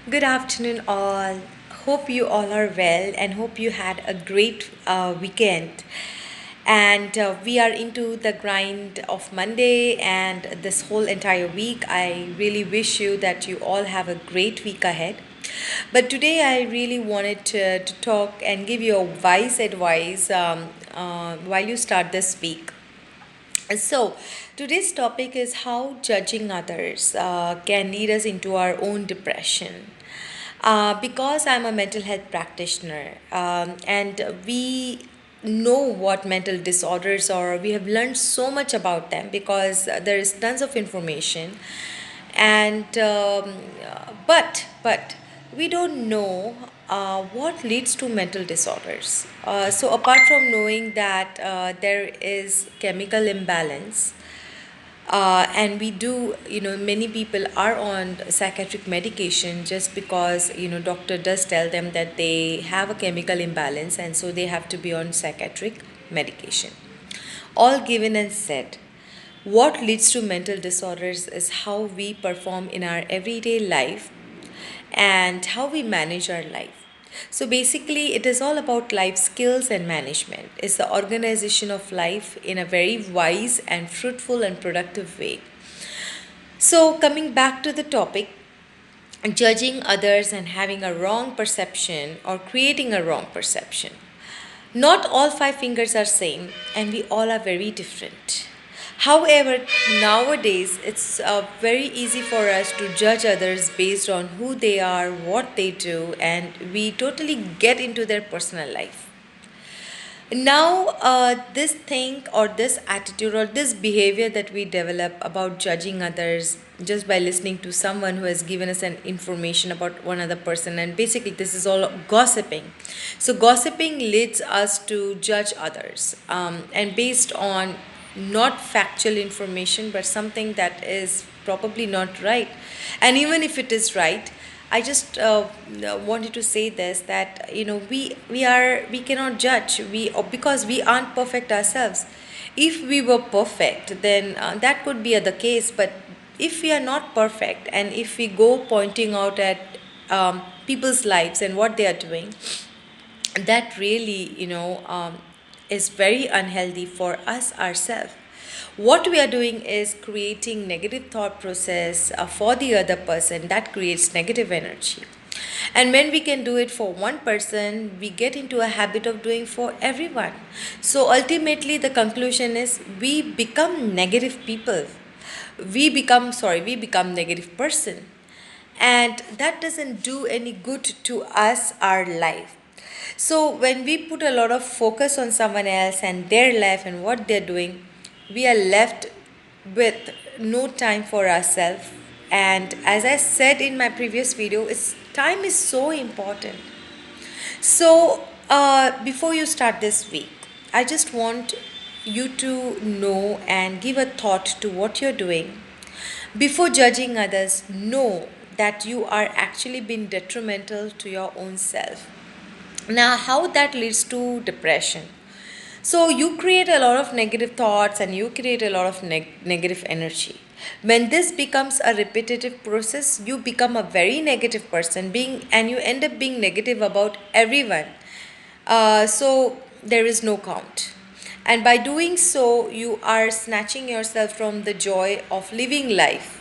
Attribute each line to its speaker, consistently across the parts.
Speaker 1: Good afternoon, all. Hope you all are well and hope you had a great weekend. And we are into the grind of Monday and this whole entire week. I really wish you that you all have a great week ahead. But today I really wanted to talk and give you a wise advice while you start this week. So, today's topic is how judging others can lead us into our own depression. Because I'm a mental health practitioner and we know what mental disorders are, we have learned so much about them because there is tons of information and but we don't know what leads to mental disorders. So apart from knowing that there is chemical imbalance, and we do, many people are on psychiatric medication just because, doctor does tell them that they have a chemical imbalance and so they have to be on psychiatric medication. All given and said, what leads to mental disorders is how we perform in our everyday life and how we manage our life. So basically, it is all about life skills and management. It's the organization of life in a very wise and fruitful and productive way. So, coming back to the topic, judging others and having a wrong perception or creating a wrong perception. Not all five fingers are same and we all are very different. However, nowadays it's very easy for us to judge others based on who they are, what they do, and we totally get into their personal life. Now, this thing or this attitude or this behavior that we develop about judging others just by listening to someone who has given us an information about one other person, and basically this is all gossiping. So gossiping leads us to judge others, and based on not factual information but something that is probably not right. And even if it is right, I just wanted to say this, that we cannot judge, because we aren't perfect ourselves. If we were perfect, then that could be the case. But if we are not perfect, and if we go pointing out at people's lives and what they are doing, that really is very unhealthy for us ourselves. What we are doing is creating negative thought process for the other person that creates negative energy. And when we can do it for one person, we get into a habit of doing for everyone. So ultimately the conclusion is we become negative people. We become negative person, and that doesn't do any good to us, our life. So when we put a lot of focus on someone else and their life and what they're doing, we are left with no time for ourselves. And as I said in my previous video, time is so important. So before you start this week, I just want you to know and give a thought to what you're doing. Before judging others, know that you are actually being detrimental to your own self. Now, how that leads to depression? So you create a lot of negative thoughts and you create a lot of negative energy. When this becomes a repetitive process, you become a very negative person, and you end up being negative about everyone. So there is no count. And by doing so, you are snatching yourself from the joy of living life.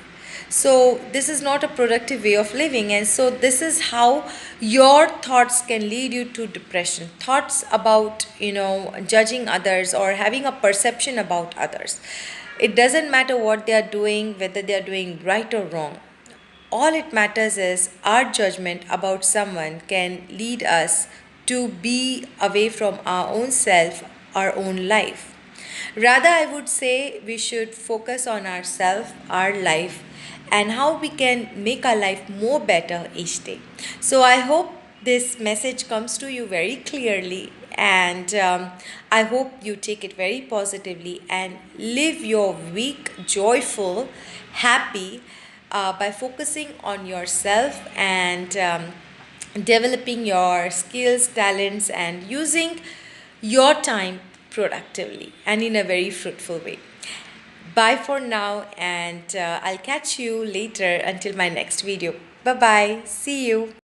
Speaker 1: So this is not a productive way of living, and so this is how your thoughts can lead you to depression. Thoughts about judging others or having a perception about others. It doesn't matter what they are doing, whether they are doing right or wrong. All it matters is our judgment about someone can lead us to be away from our own self, our own life. Rather, I would say we should focus on ourselves, our life, and how we can make our life more better each day. So I hope this message comes to you very clearly, and I hope you take it very positively and live your week joyful, happy, by focusing on yourself and developing your skills, talents, and using your time productively and in a very fruitful way. Bye for now, and I'll catch you later until my next video. Bye bye. See you.